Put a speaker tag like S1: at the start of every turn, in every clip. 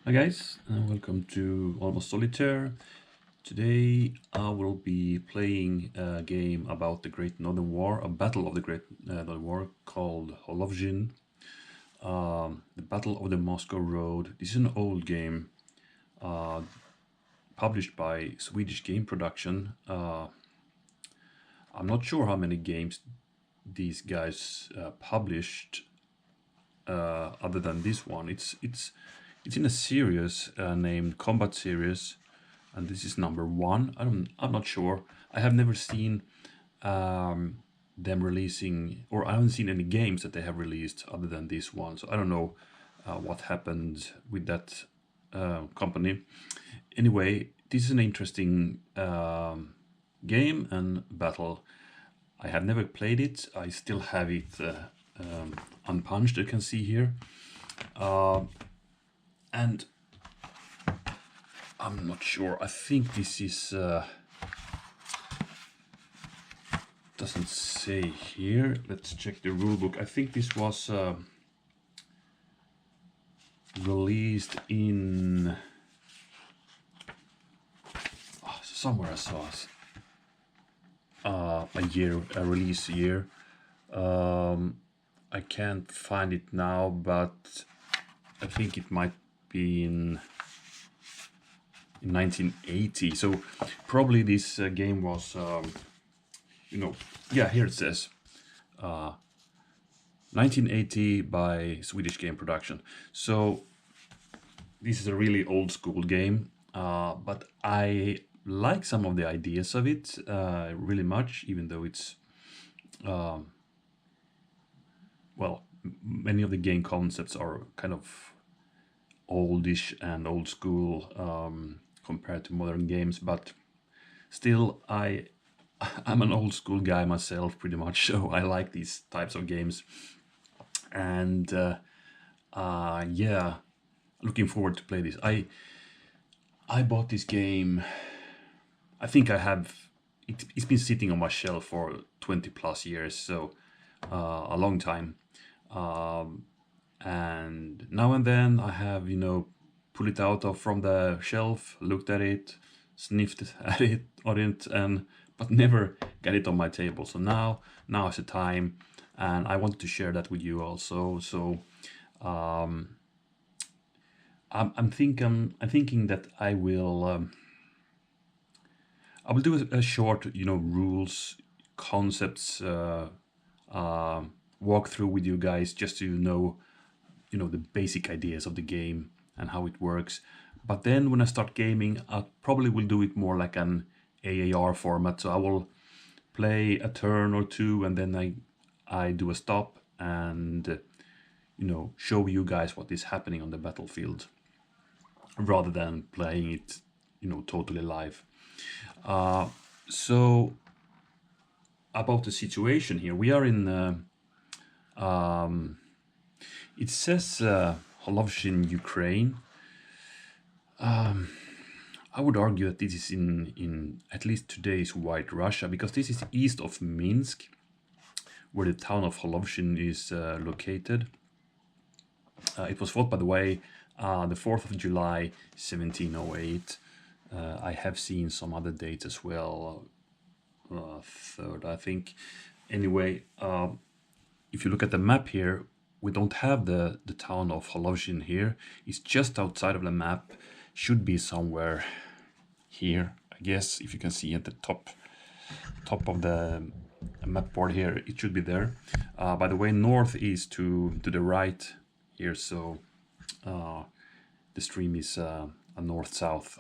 S1: Hi guys, and welcome to Almost Solitaire. Today I will be playing a game about the Great Northern War, a battle of the Great Northern War called Holowczyn, the Battle of the Moscow Road. This is an old game published by Swedish game production. I'm not sure how many games these guys published other than this one. It's in a series named Combat Series, and this is number one. I'm not sure. I have never seen them releasing, or I haven't seen any games that they have released other than this one. So I don't know what happened with that company. Anyway, this is an interesting game and battle. I have never played it. I still have it unpunched, you can see here. And I'm not sure. I think this is doesn't say here. Let's check the rulebook. I think this was released in somewhere I saw a release year. I can't find it now, but I think it might be in 1980. So probably this game was, yeah, here it says 1980 by Swedish game production. So this is a really old school game, but I like some of the ideas of it really much, even though it's well, many of the game concepts are kind of oldish and old school compared to modern games, but still I'm an old school guy myself pretty much, so I like these types of games. And yeah, looking forward to play this. I bought this game. I think I have it's been sitting on my shelf for 20 plus years, so a long time. And now and then I have, pull it out from the shelf, looked at it, sniffed at it, but never get it on my table. So now is the time, and I wanted to share that with you also. So I'm thinking that I will do a short, rules, concepts walkthrough with you guys, just so the basic ideas of the game and how it works. But then when I start gaming, I probably will do it more like an AAR format. So I will play a turn or two, and then I do a stop and show you guys what is happening on the battlefield, rather than playing it totally live. So about the situation here, we are in it says Holowczyn, Ukraine. I would argue that this is in at least today's White Russia, because this is east of Minsk, where the town of Holowczyn is located. It was fought, by the way, the 4th of July, 1708. I have seen some other dates as well, 3rd, I think. Anyway, if you look at the map here, we don't have the town of Holowczyn here. It's just outside of the map. Should be somewhere here, I guess. If you can see at the top of the map board here, it should be there. By the way, north is to the right here, so the stream is a north-south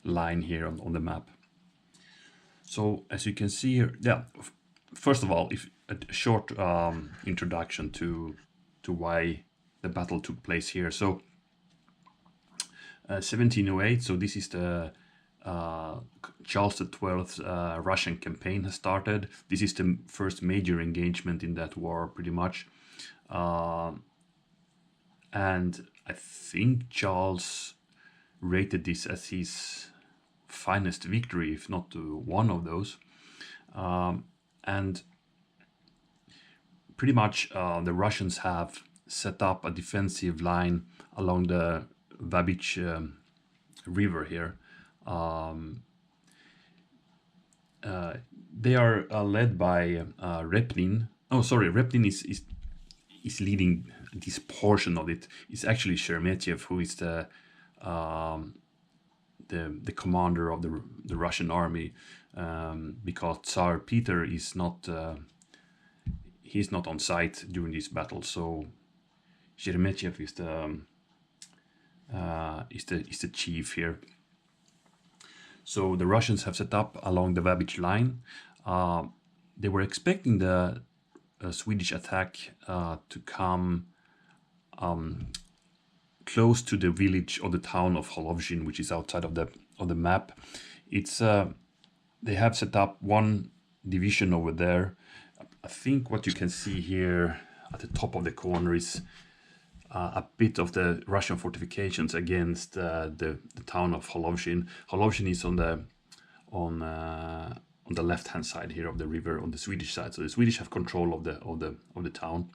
S1: line here on the map. So as you can see here, yeah. First of all, if a short introduction to why the battle took place here. So 1708. So this is the Charles XII's Russian campaign has started. This is the first major engagement in that war, pretty much. And I think Charles rated this as his finest victory, if not one of those. And pretty much the Russians have set up a defensive line along the Vabich river here. They are led by Repnin. Oh, sorry, Repnin is leading this portion of it. It's actually Sheremetyev who is the commander of the Russian army, because Tsar Peter is not he's not on site during this battle. So Sheremetyev is the chief here. So the Russians have set up along the Vabich line. They were expecting the Swedish attack to come close to the village or the town of Holowczyn, which is outside of the map. It's they have set up one division over there. I think what you can see here at the top of the corner is a bit of the Russian fortifications against the town of Holowczyn. Holowczyn is on the left-hand side here of the river, on the Swedish side. So the Swedish have control of the town.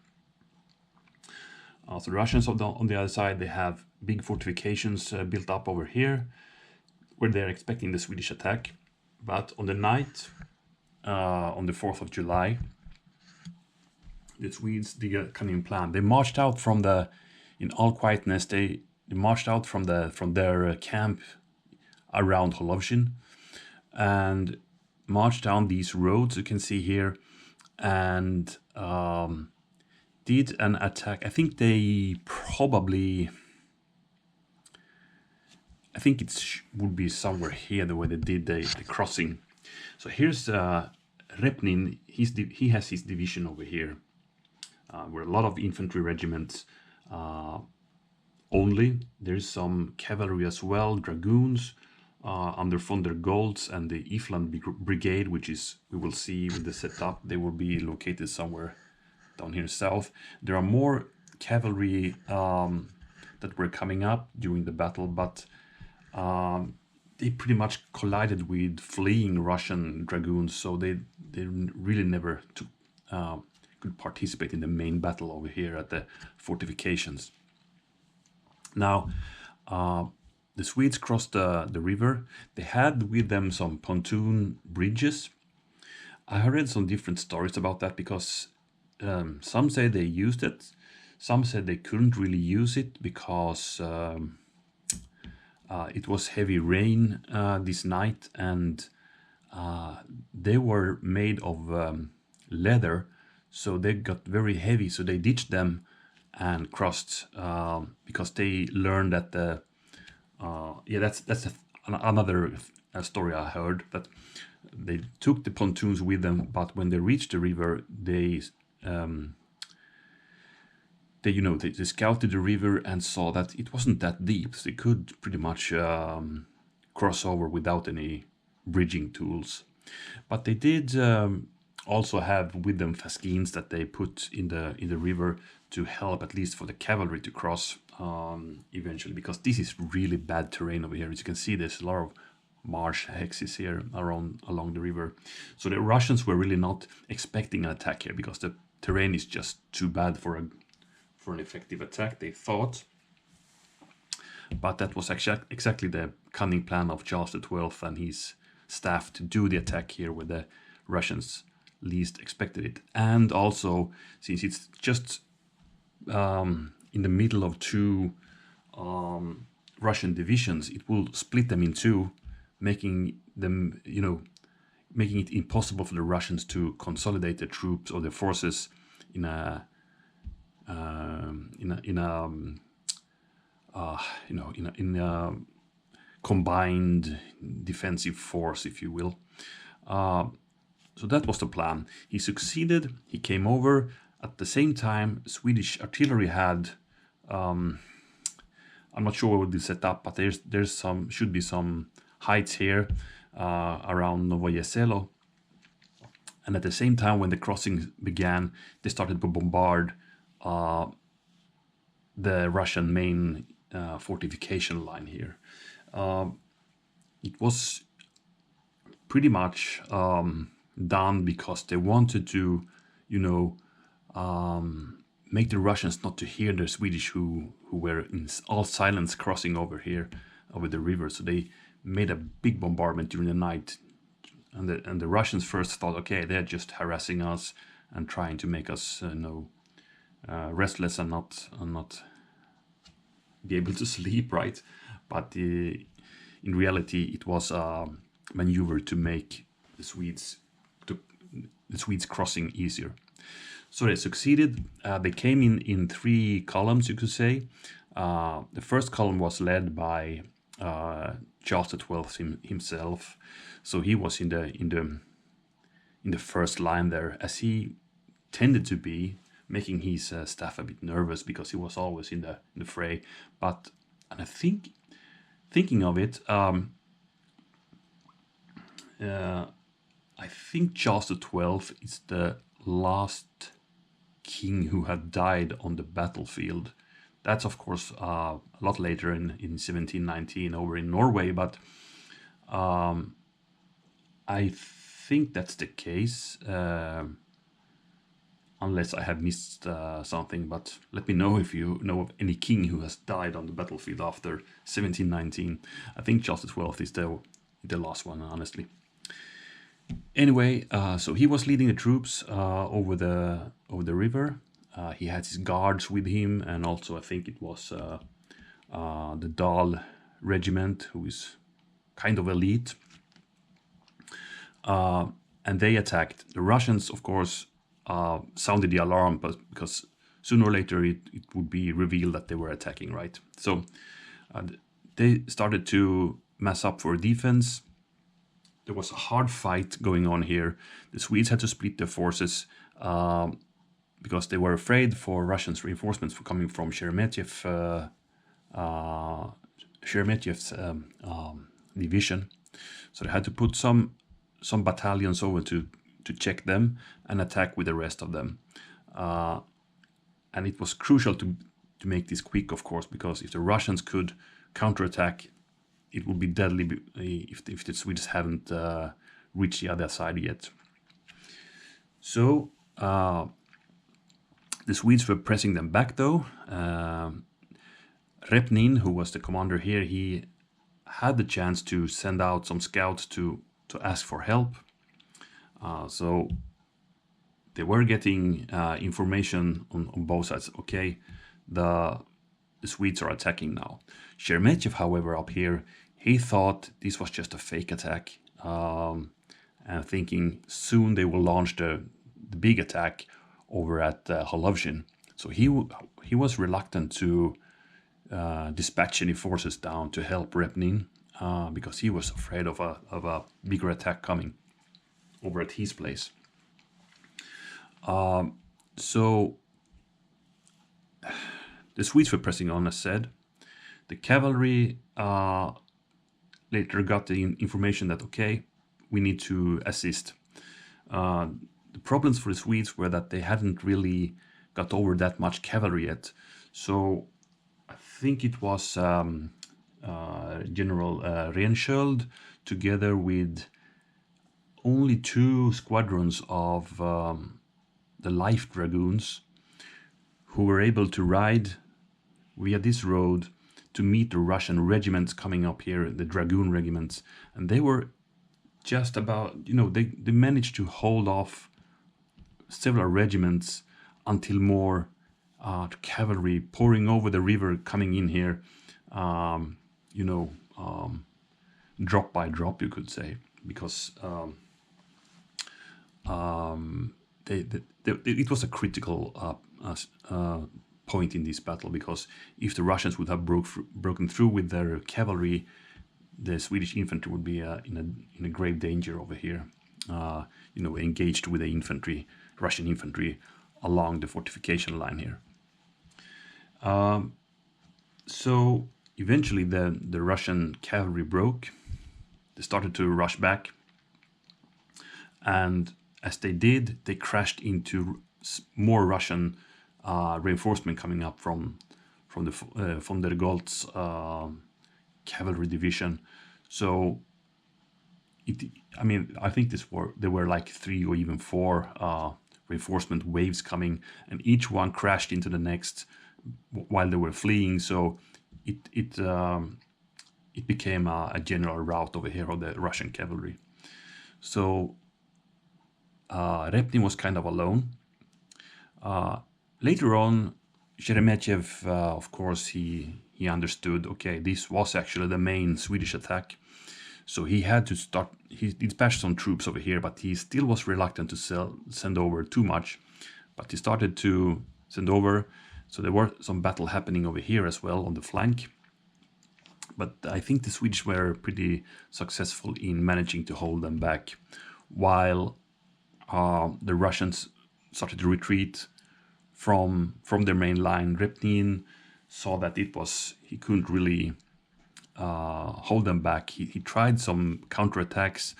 S1: So the Russians on the other side, they have big fortifications built up over here, where they're expecting the Swedish attack. But on the night, on the 4th of July, the Swedes did a cunning plan. They marched out in all quietness. They marched out from their camp around Holowczyn and marched down these roads you can see here, and did an attack. I think it would be somewhere here the way they did the crossing. So here's Repnin. He has his division over here, where a lot of infantry regiments only. There's some cavalry as well, dragoons under von der Goltz and the Ifland Brigade, which is, we will see with the setup, they will be located somewhere down here south. There are more cavalry that were coming up during the battle, but they pretty much collided with fleeing Russian dragoons, so they really never could participate in the main battle over here at the fortifications. Now, the Swedes crossed the river. They had with them some pontoon bridges. I have read some different stories about that, because some say they used it, some said they couldn't really use it because it was heavy rain this night, and they were made of leather, so they got very heavy, so they ditched them and crossed because they learned that that's another story I heard, that they took the pontoons with them, but when they reached the river, they scouted the river and saw that it wasn't that deep, so they could pretty much cross over without any bridging tools. But they did also have with them fascines that they put in the river to help, at least for the cavalry, to cross eventually, because this is really bad terrain over here. As you can see, there's a lot of marsh hexes here along the river. So the Russians were really not expecting an attack here, because the terrain is just too bad for an effective attack, they thought. But that was exactly the cunning plan of Charles XII and his staff, to do the attack here where the Russians least expected it. And also, since it's just in the middle of two Russian divisions, it will split them in two, making it impossible for the Russians to consolidate their troops or their forces in a combined defensive force, if you will. So that was the plan. He succeeded. He came over. At the same time, Swedish artillery had, I'm not sure what they set up, but should be some heights here around Novoyeselo. And at the same time, when the crossing began, they started to bombard the Russian main fortification line here. It was pretty much done because they wanted to, make the Russians not to hear the Swedish who were in all silence crossing over here, over the river. So they made a big bombardment during the night. And the Russians first thought, okay, they're just harassing us and trying to make us restless and not be able to sleep, right? But in reality, it was a maneuver to make the Swedes crossing easier. So they succeeded. They came in 3 columns, you could say. The first column was led by Charles XII himself. So he was in the first line there, as he tended to be, making his staff a bit nervous because he was always in the fray. And I think, thinking of it, I think Charles XII is the last king who had died on the battlefield. That's of course a lot later in 1719 over in Norway, but I think that's the case, unless I have missed something. But let me know if you know of any king who has died on the battlefield after 1719. I think Charles XII is the last one, honestly. Anyway, so he was leading the troops over the river. He had his guards with him, and also I think it was the Dahl regiment, who is kind of elite. And they attacked. The Russians, of course, sounded the alarm, but because sooner or later it would be revealed that they were attacking, right? So they started to mass up for defense. There was a hard fight going on here. The Swedes had to split their forces because they were afraid for Russians' reinforcements for coming from Sheremetyev's division. So they had to put some battalions over to check them and attack with the rest of them. And it was crucial to make this quick, of course, because if the Russians could counterattack, it would be deadly if the Swedes haven't reached the other side yet. So the Swedes were pressing them back, though. Repnin, who was the commander here, he had the chance to send out some scouts to ask for help. So they were getting information on both sides. Okay, the Swedes are attacking now. Sheremetyev, however, up here, he thought this was just a fake attack, and thinking soon they will launch the big attack over at Holowczyn. So he was reluctant to dispatch any forces down to help Repnin, because he was afraid of a bigger attack coming over at his place. So the Swedes were pressing on, as said. The cavalry later got the information that, okay, we need to assist. The problems for the Swedes were that they hadn't really got over that much cavalry yet. So I think it was General Rensköld, together with only 2 squadrons of the Life Dragoons, who were able to ride via this road to meet the Russian regiments coming up here, the Dragoon regiments. And they were just about, they managed to hold off several regiments until more cavalry pouring over the river coming in here, drop by drop, you could say, because it was a critical point in this battle, because if the Russians would have broken through with their cavalry, the Swedish infantry would be in a grave danger over here, engaged with the Russian infantry along the fortification line here. So eventually the Russian cavalry broke. They started to rush back, and as they did, they crashed into more Russian reinforcement coming up from the von der Goltz cavalry division. So I think there were like 3 or even 4 reinforcement waves coming, and each one crashed into the next while they were fleeing. So it became a general rout over here of the Russian cavalry. So Repnin was kind of alone. Later on, Sheremetyev, of course, he understood, okay, this was actually the main Swedish attack. So he had to start, he dispatched some troops over here, but he still was reluctant to send over too much. But he started to send over, so there were some battle happening over here as well on the flank. But I think the Swedish were pretty successful in managing to hold them back, while the Russians started to retreat from their main line. Repnin saw that he couldn't really hold them back. He tried some counterattacks,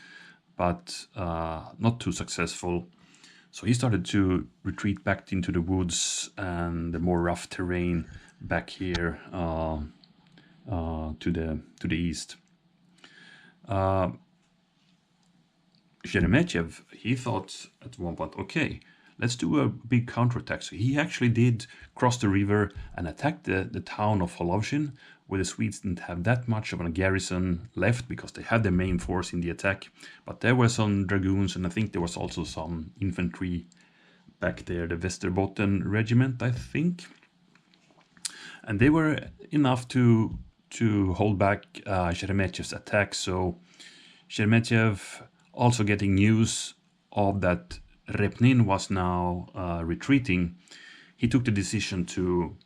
S1: but not too successful. So he started to retreat back into the woods and the more rough terrain back here to the east. Sheremetyev, he thought at one point, okay, let's do a big counterattack. So he actually did cross the river and attack the town of Holowczyn, where the Swedes didn't have that much of a garrison left because they had their main force in the attack. But there were some dragoons, and I think there was also some infantry back there, the Västerbotten regiment, I think. And they were enough to hold back Sheremetyev's attack. So Sheremetyev, also getting news of that Repnin was now retreating, he took the decision to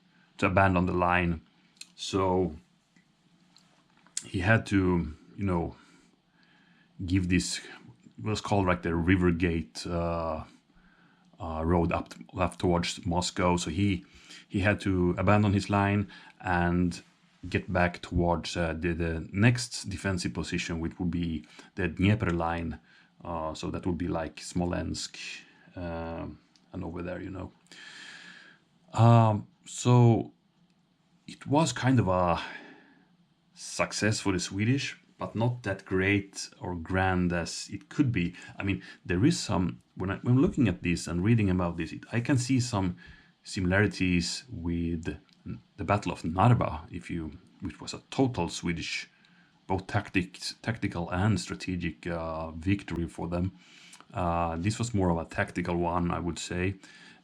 S1: abandon the line. So he had to, give this, what's called like the River Gate road up towards Moscow. So he had to abandon his line and get back towards the next defensive position, which would be the Dnieper line. So that would be like Smolensk and over there, So it was kind of a success for the Swedish, but not that great or grand as it could be. I mean, there is some, when I'm looking at this and reading about this, I can see some similarities with the Battle of Narva, which was a total Swedish, both tactical and strategic victory for them. This was more of a tactical one, I would say.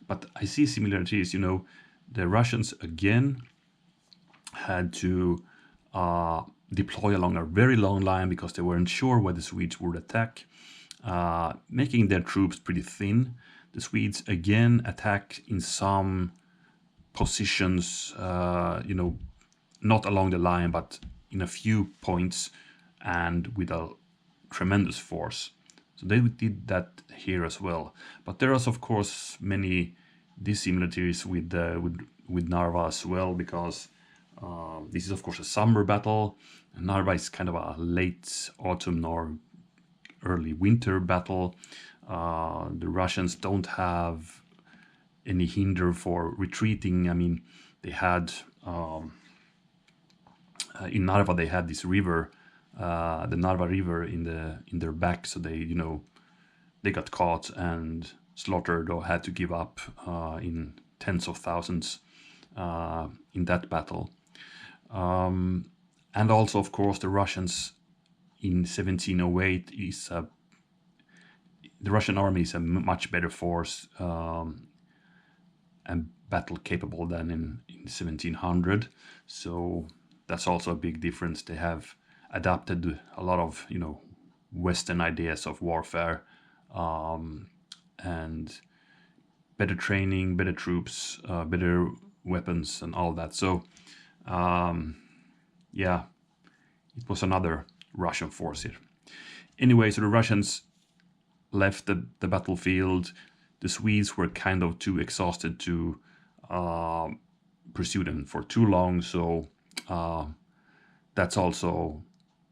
S1: But I see similarities, the Russians again had to deploy along a very long line because they weren't sure where the Swedes would attack, making their troops pretty thin. The Swedes again attacked in some positions, not along the line, but in a few points and with a tremendous force. So they did that here as well. But there are, of course, many dissimilarities with Narva as well, because this is, of course, a summer battle. Narva is kind of a late autumn or early winter battle. The Russians don't have any hinder for retreating. I mean, they had in Narva they had this river, the Narva River, in their back, so they got caught and slaughtered or had to give up in tens of thousands in that battle. And also, of course, the Russians in 1708 the Russian army is a much better force and battle capable than in 1700. So that's also a big difference. They have adapted a lot of Western ideas of warfare, and better training, better troops, better weapons, and all that. So yeah, it was another Russian force here. Anyway, so the Russians left the battlefield. The Swedes were kind of too exhausted to pursue them for too long. So that's also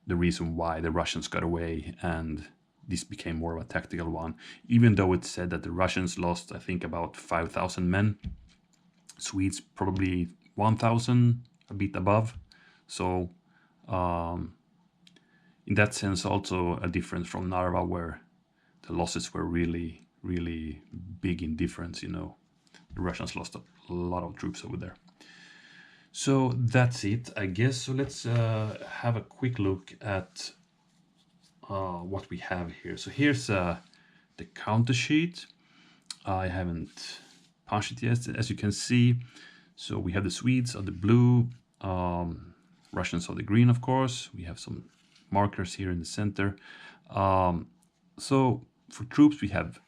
S1: the reason why the Russians got away, and this became more of a tactical one. Even though it's said that the Russians lost, I think, about 5,000 men. Swedes probably 1,000, a bit above. So in that sense, also a difference from Narva, where the losses were really, really big in difference, you know. The Russians lost a lot of troops over there. So that's it, I guess. So let's have a quick look at what we have here. So here's the counter sheet. I haven't punched it yet, as you can see. So we have the Swedes are the blue, Russians are the green, of course. We have some markers here in the center. So for troops, we have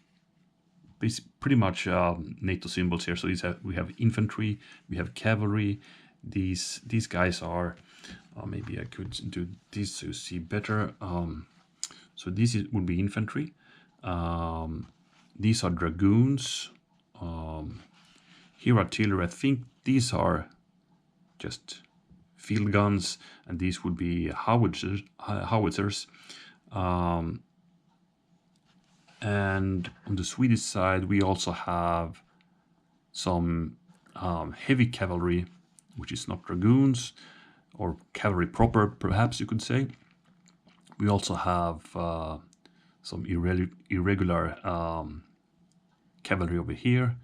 S1: pretty much NATO symbols here. So we have infantry, we have cavalry. These guys are, maybe I could do this so you see better. So this would be infantry. These are dragoons. Here artillery. I think these are just field guns, and these would be howitzers. And on the Swedish side, we also have some heavy cavalry, which is not dragoons, or cavalry proper, perhaps you could say. We also have some irregular cavalry over here,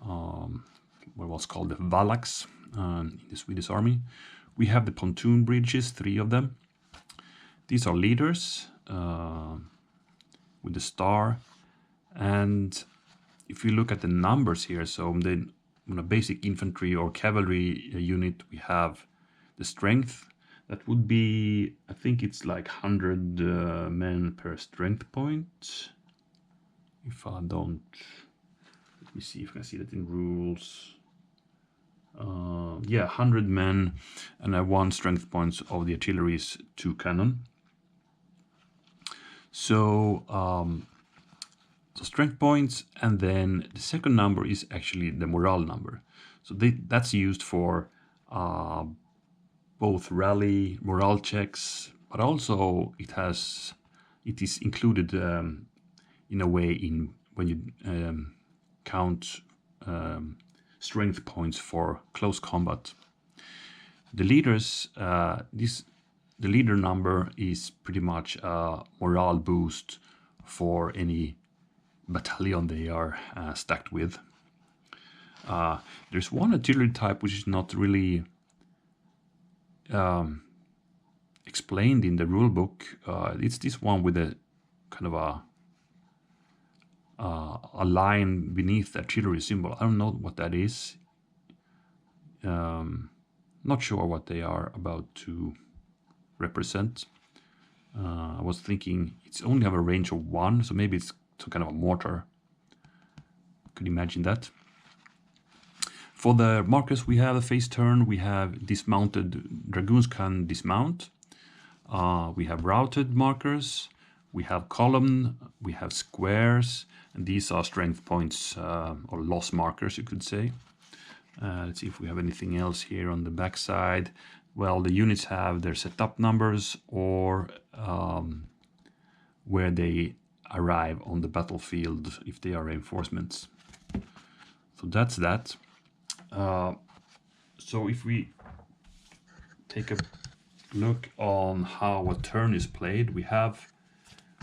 S1: what was called the Valax in the Swedish army. We have the pontoon bridges, 3 of them. These are leaders with the star. And if you look at the numbers here, so then on a basic infantry or cavalry unit, we have the strength. That would be, I think it's like 100 men per strength point. If I don't, let me see if I can see that in rules. Yeah, 100 men, and 1 strength points of the artillery is 2 cannon. So, so strength points, and then the second number is actually the morale number. So that's used for both rally morale checks, but also it is included in a way in when you count strength points for close combat. The leaders, the leader number is pretty much a morale boost for any battalion they are stacked with. There's one artillery type which is not really explained in the rule book. It's this one with a kind of a line beneath the artillery symbol. I don't know what that is. Not sure what they are about to represent. I was thinking it's only have a range of 1, so maybe it's some kind of a mortar. Could imagine that. For the markers, we have a face turn, we have dismounted, dragoons can dismount. We have routed markers, we have column, we have squares, and these are strength points or loss markers, you could say. Let's see if we have anything else here on the back side. Well, the units have their setup numbers or where they arrive on the battlefield if they are reinforcements. So that's that. So if we take a look on how a turn is played, we have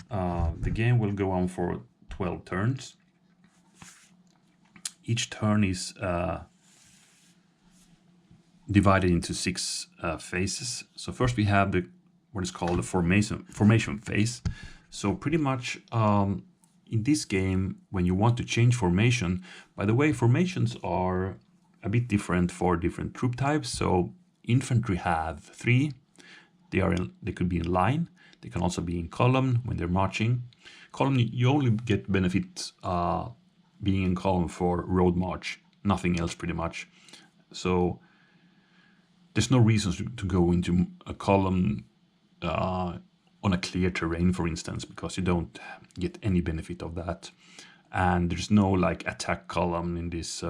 S1: the game will go on for 12 turns. Each turn is divided into 6 phases. So first we have what is called the formation phase. So pretty much in this game, when you want to change formation, by the way, formations are a bit different for different troop types. So infantry have 3. They could be in line. They can also be in column when they're marching. Column, you only get benefit being in column for road march, nothing else pretty much. So there's no reason to go into a column on a clear terrain, for instance, because you don't get any benefit of that. And there's no like attack column in this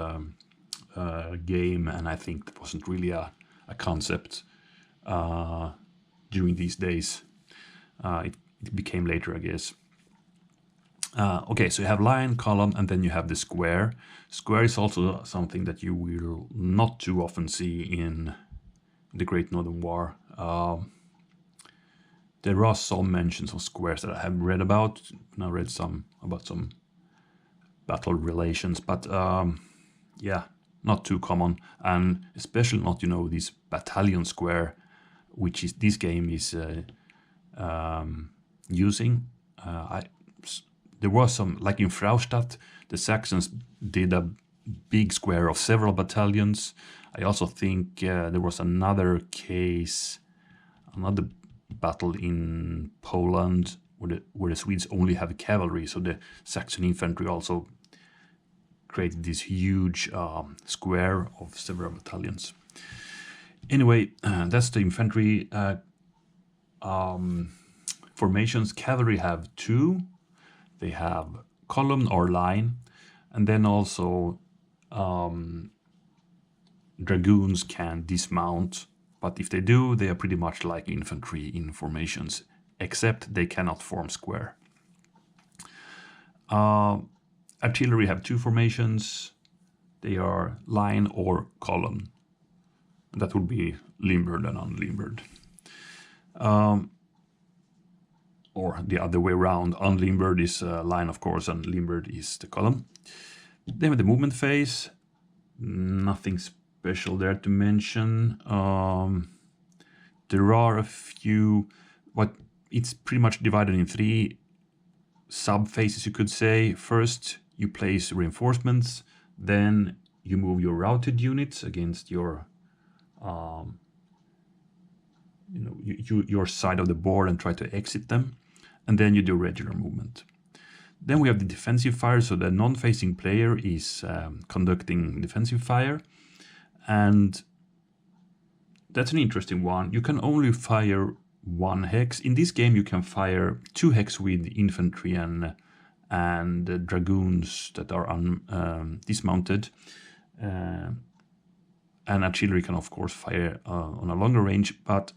S1: game, and I think that wasn't really a concept during these days. It became later, I guess. Okay, so you have line, column, and then you have the square. Square is also something that you will not too often see in the Great Northern War. There are some mentions of squares that I have read about, and I read some about some battle relations, but yeah, not too common, and especially not, you know, this battalion square, which is this game is using. There was some, like in Fraustadt, the Saxons did a big square of several battalions. I also think there was another case, another battle in Poland where the Swedes only have cavalry, so the Saxon infantry also created this huge square of several battalions. Anyway, that's the infantry formations. Cavalry have two. They have column or line, and then also dragoons can dismount, but if they do, they are pretty much like infantry in formations, except they cannot form square. Artillery have two formations. They are line or column. That would be limbered and unlimbered. Or the other way around. Unlimbered is line, of course, and limbered is the column. Then with the movement phase, nothing special there to mention. There are a few, it's pretty much divided in three sub-phases, you could say. First, you place reinforcements, then you move your routed units against your your side of the board and try to exit them, and then you do regular movement. Then we have the defensive fire, so the non-facing player is conducting defensive fire, and that's an interesting one. You can only fire one hex. In this game you can fire two hex with infantry and dragoons that are dismounted, and artillery can of course fire on a longer range, but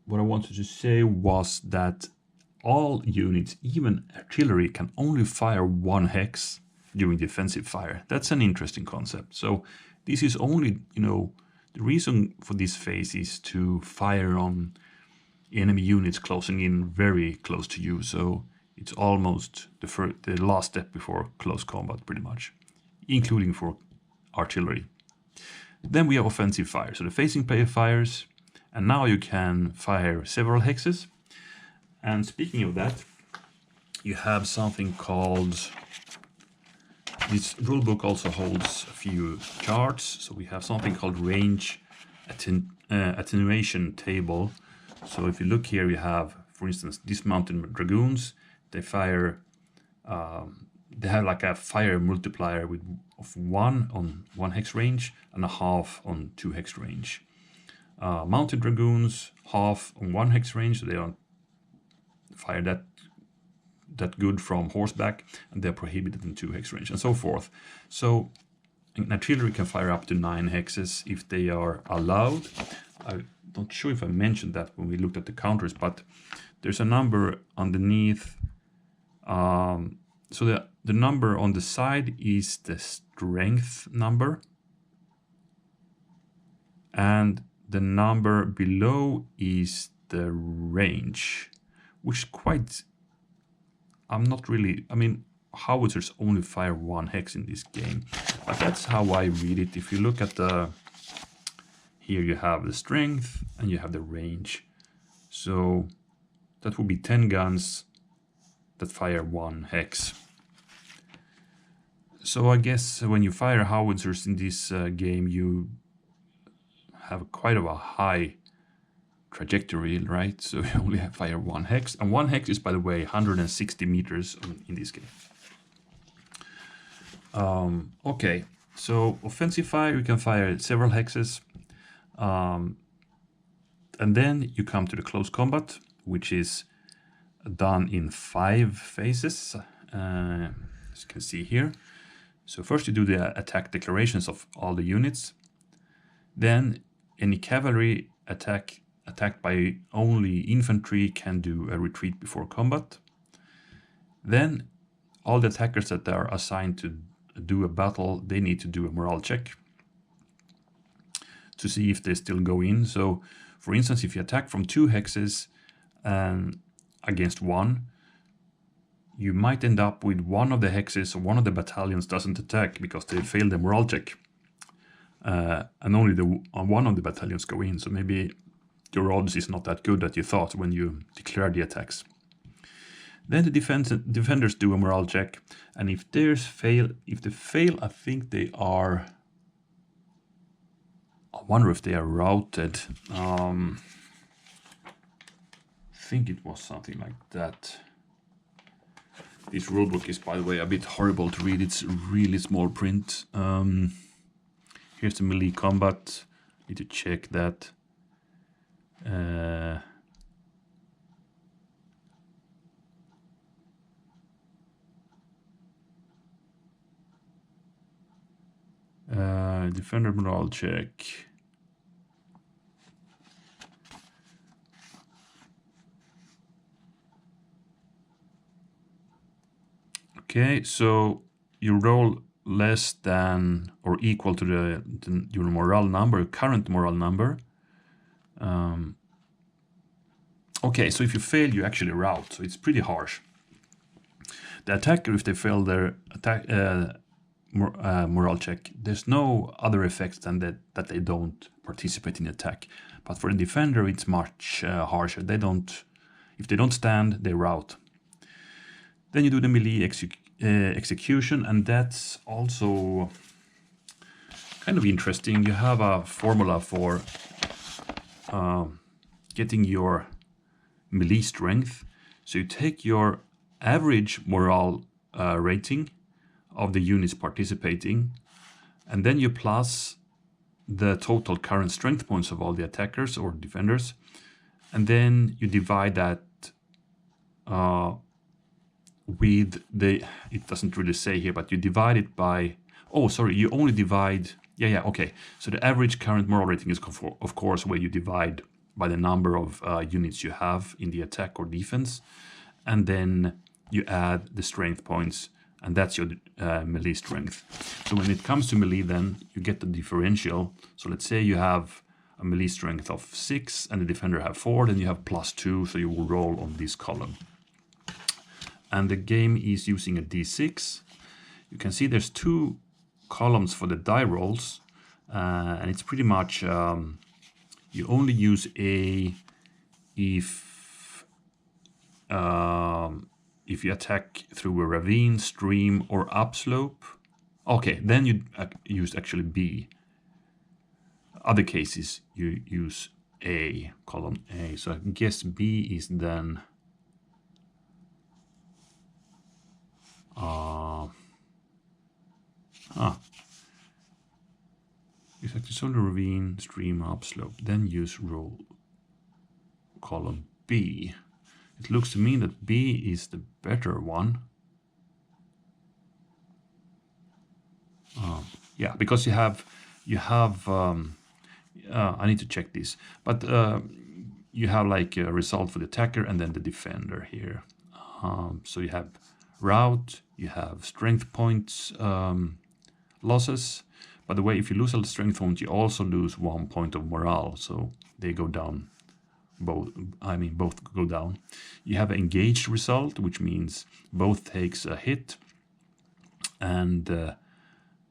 S1: what I wanted to say was that all units, even artillery, can only fire one hex during defensive fire. That's an interesting concept. So this is only, the reason for this phase is to fire on enemy units closing in very close to you. So it's almost the last step before close combat, pretty much, including for artillery. Then we have offensive fire. So the facing player fires, and now you can fire several hexes. And speaking of that, you have something called, this rulebook also holds a few charts. So we have something called range attenuation table. So if you look here, you have, for instance, dismounted dragoons. They fire, they have like a fire multiplier of 1 on 1 hex range and a half on 2 hex range. Mounted dragoons, half on 1 hex range, so they don't fire that good from horseback, and they're prohibited in 2 hex range, and so forth. So an artillery can fire up to 9 hexes if they are allowed. I'm not sure if I mentioned that when we looked at the counters, but there's a number underneath. So the number on the side is the strength number, and the number below is the range, which quite, howitzers only fire 1 hex in this game, but that's how I read it. If you look at here you have the strength and you have the range. So that would be 10 guns that fire 1 hex. So I guess when you fire howitzers in this game, you have quite a high trajectory, right? So you only fire 1 hex, and 1 hex is, by the way, 160 meters in this game. Okay, so offensive fire, you can fire several hexes, and then you come to the close combat, which is done in 5 phases, as you can see here. So first you do the attack declarations of all the units. Then any cavalry attacked by only infantry can do a retreat before combat. Then all the attackers that are assigned to do a battle, they need to do a morale check to see if they still go in. So for instance, if you attack from 2 hexes and against 1, you might end up with one of the hexes or one of the battalions doesn't attack because they failed the morale check. And only one of the battalions go in, so maybe your odds is not that good that you thought when you declare the attacks. Then the defenders do a morale check, and if they fail, I think they are... I wonder if they are routed. I think it was something like that. This rulebook is, by the way, a bit horrible to read. It's really small print. Here's the melee combat. Need to check that. Defender morale check. Okay, so you roll less than or equal to your morale number, current morale number. Okay, so if you fail, you actually rout, so it's pretty harsh. The attacker, if they fail their attack morale check, there's no other effects than that they don't participate in the attack. But for the defender, it's much harsher. If they don't stand, they rout. Then you do the melee execution, and that's also kind of interesting. You have a formula for getting your melee strength. So you take your average morale rating of the units participating, and then you plus the total current strength points of all the attackers or defenders, and then you divide that with the, it doesn't really say here, but you divide it by, oh sorry, you only divide, okay. So the average current morale rating is of course where you divide by the number of units you have in the attack or defense, and then you add the strength points, and that's your melee strength. So when it comes to melee, then you get the differential. So let's say you have a melee strength of 6 and the defender have 4, then you have +2, so you will roll on this column. And the game is using a d6. You can see there's 2 columns for the die rolls, and it's pretty much you only use A if you attack through a ravine, stream, or upslope. Okay, then you use actually B. Other cases you use A, column A. So I guess B is then if it's on the ravine, stream, upslope, then use roll column B. It looks to me that B is the better one. Yeah, because you have I need to check this, but you have like a result for the attacker and then the defender here. So you have rout, you have strength points losses. By the way, if you lose a strength point, you also lose 1 point of morale, so they go down. Both go down. You have an engaged result, which means both takes a hit, and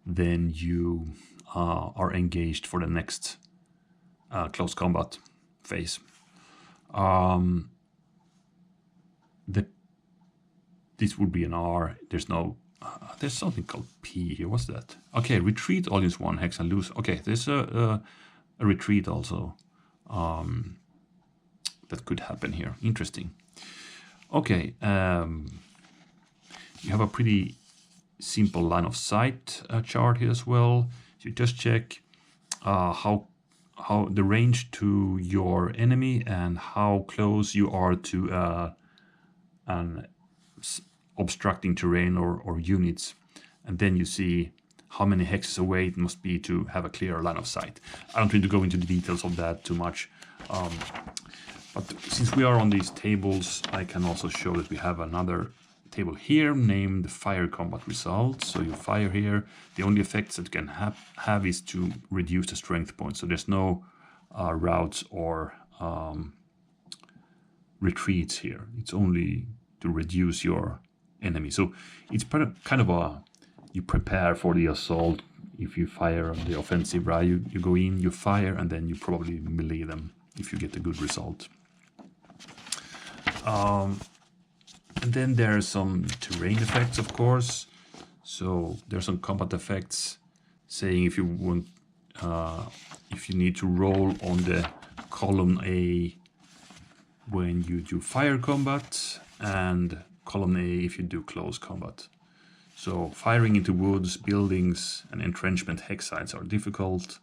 S1: then you are engaged for the next close combat phase. This would be an R. There's no. There's something called P here. What's that? Okay, retreat all use 1 hex and lose. Okay, there's a retreat also. That could happen here. Interesting. Okay, you have a pretty simple line of sight chart here as well. So you just check how the range to your enemy and how close you are to an obstructing terrain or units, and then you see how many hexes away it must be to have a clear line of sight. I don't need to go into the details of that too much. But since we are on these tables, I can also show that we have another table here named Fire Combat Results. So you fire here. The only effects that you can have is to reduce the strength points. So there's no routes or retreats here. It's only to reduce your enemy. So it's kind of a, you prepare for the assault. If you fire on the offensive, right? You go in, you fire, and then you probably melee them if you get a good result. And then there are some terrain effects, of course. So there's some combat effects saying if you want, if you need to roll on the column A when you do fire combat, and column A if you do close combat. So firing into woods, buildings, and entrenchment hex sites are difficult,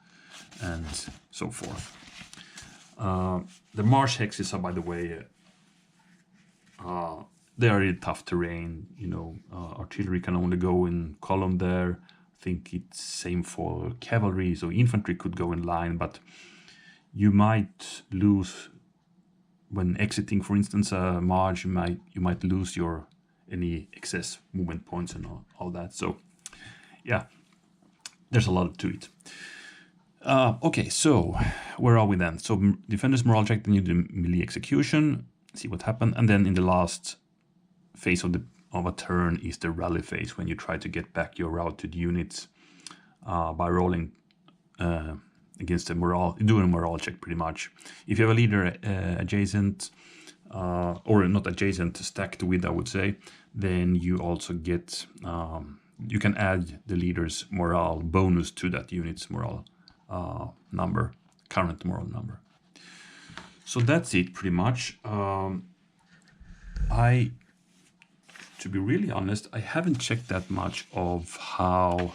S1: and so forth. The marsh hexes are, by the way, they are really tough terrain. You know, artillery can only go in column there. I think it's same for cavalry, so infantry could go in line, but you might lose when exiting, for instance, a march. You might lose your any excess movement points and all that. So yeah, there's a lot to it. Okay, so where are we then? So defenders morale check, then you do melee execution, see what happened, and then in the last phase of a turn is the rally phase, when you try to get back your routed units by rolling against the morale, doing a morale check pretty much. If you have a leader adjacent, or not adjacent, stacked with, I would say, then you also get, you can add the leader's morale bonus to that unit's morale number, current morale number. So that's it pretty much. To be really honest, I haven't checked that much of how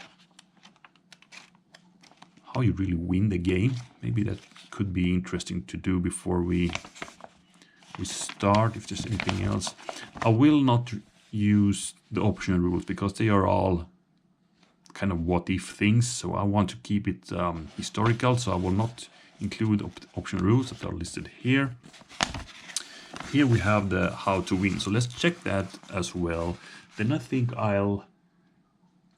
S1: you really win the game. Maybe that could be interesting to do before we start, if there's anything else. I will not use the optional rules because they are all kind of what if things, so I want to keep it historical, so I will not include optional rules that are listed here. Here we have the how to win, so let's check that as well. Then I think I'll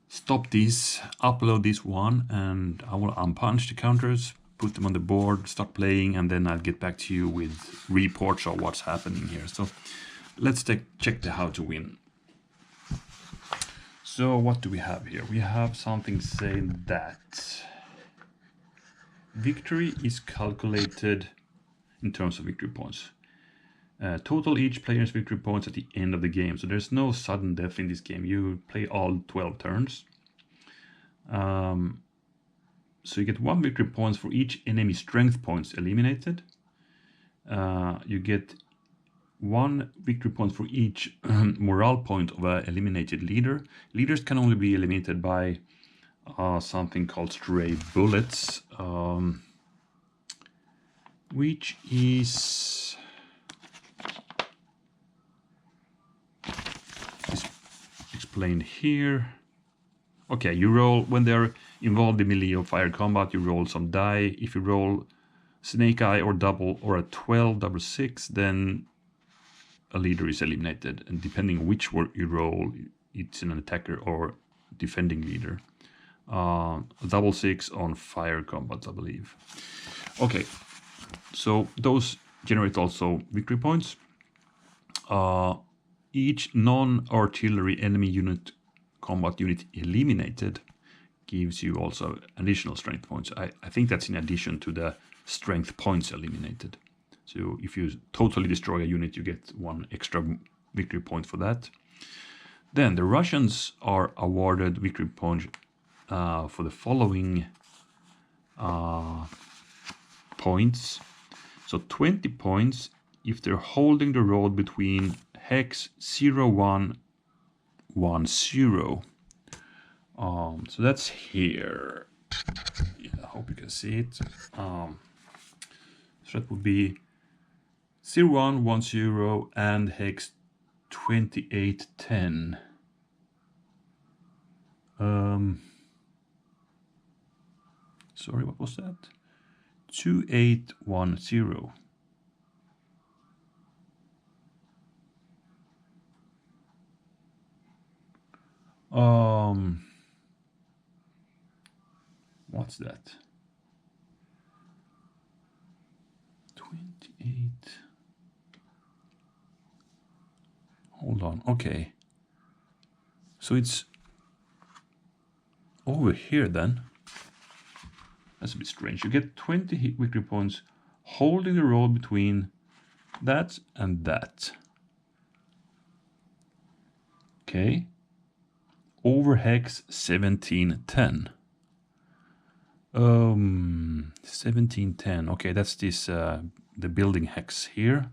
S1: stop this, upload this one, and I will unpunch the counters, put them on the board, start playing, and then I'll get back to you with reports of what's happening here. So let's check the how to win. So what do we have here? We have something saying that victory is calculated in terms of victory points. Total each player's victory points at the end of the game. So there's no sudden death in this game. You play all 12 turns. So you get 1 victory points for each enemy strength points eliminated. You get 1 victory point for each morale point of an eliminated leader. Leaders can only be eliminated by something called stray bullets, which is explained here. Okay, you roll when they're involved in melee or fire combat. You roll some die. If you roll snake eye or double or a 12 double 6, then a leader is eliminated, and depending on which word you roll, it's an attacker or defending leader. Double 6 on fire combat, I believe. Okay, so those generate also victory points. Each non-artillery enemy unit combat unit eliminated gives you also additional strength points. I think that's in addition to the strength points eliminated. So if you totally destroy a unit, you get 1 extra victory point for that. Then the Russians are awarded victory points for the following points. So 20 points if they're holding the road between hex 0110. So that's here. Yeah, I hope you can see it. So that would be 0110 and hex 2810. Sorry, what was that? 2810. What's that? 28. hold on. Okay. So it's over here then. That's a bit strange. You get 20 victory points holding the road between that and that. Okay. Over hex 1710. 1710. Okay, that's this the building hex here.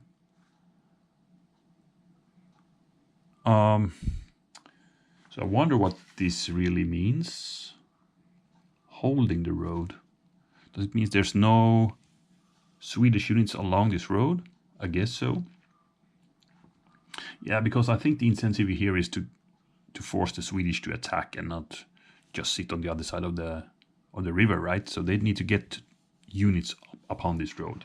S1: So I wonder what this really means. Holding the road. Does it mean there's no Swedish units along this road? I guess so. Yeah, because I think the incentive here is to force the Swedish to attack and not just sit on the other side of the river, right? So they need to get units upon this road.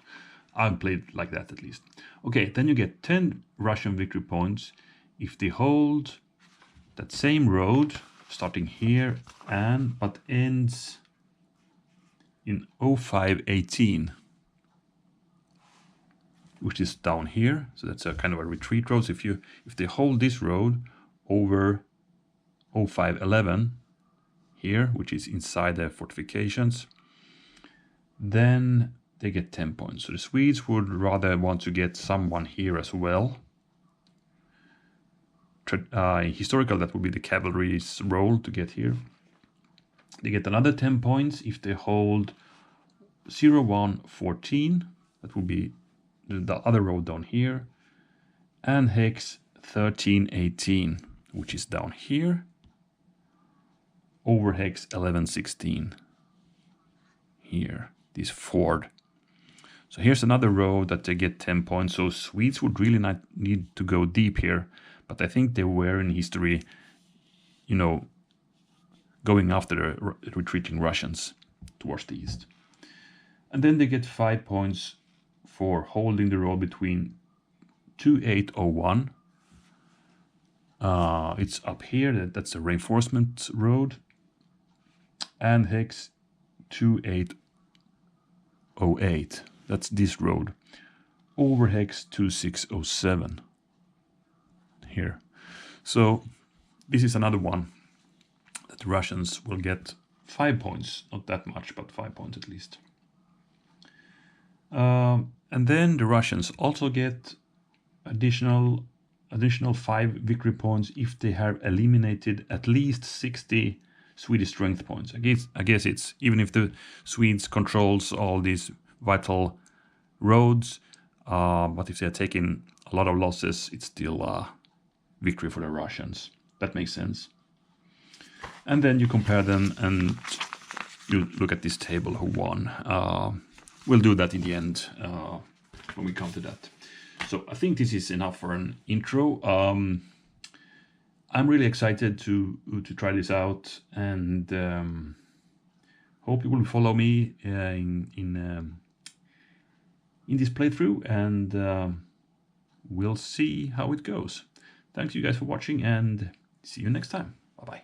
S1: I've played like that at least. Okay, then you get 10 Russian victory points if they hold that same road starting here but ends in 0518, which is down here. So that's a kind of a retreat road. So if they hold this road over 0511 here, which is inside the fortifications, then they get 10 points. So the Swedes would rather want to get someone here as well. Historical, that would be the cavalry's role to get here. They get another 10 points if they hold 0114. That would be the other road down here. And hex 1318, which is down here. Over hex 1116 here, this ford. So here's another road that they get 10 points. So Swedes would really not need to go deep here, but I think they were in history, you know, going after the retreating Russians towards the east. And then they get 5 points for holding the road between 2801. It's up here, that's a reinforcement road. And hex 2808, that's this road, over hex 2607 here. So this is another one that the Russians will get 5 points, not that much, but 5 points at least. And then the Russians also get additional 5 victory points if they have eliminated at least 60 Swedish strength points. I guess it's even if the Swedes controls all these vital roads, but if they're taking a lot of losses, it's still victory for the Russians. That makes sense. And then you compare them and you look at this table who won. We'll do that in the end when we come to that. So I think this is enough for an intro. I'm really excited to try this out, and hope you will follow me in this playthrough, and we'll see how it goes. Thanks you guys for watching, and see you next time. Bye bye.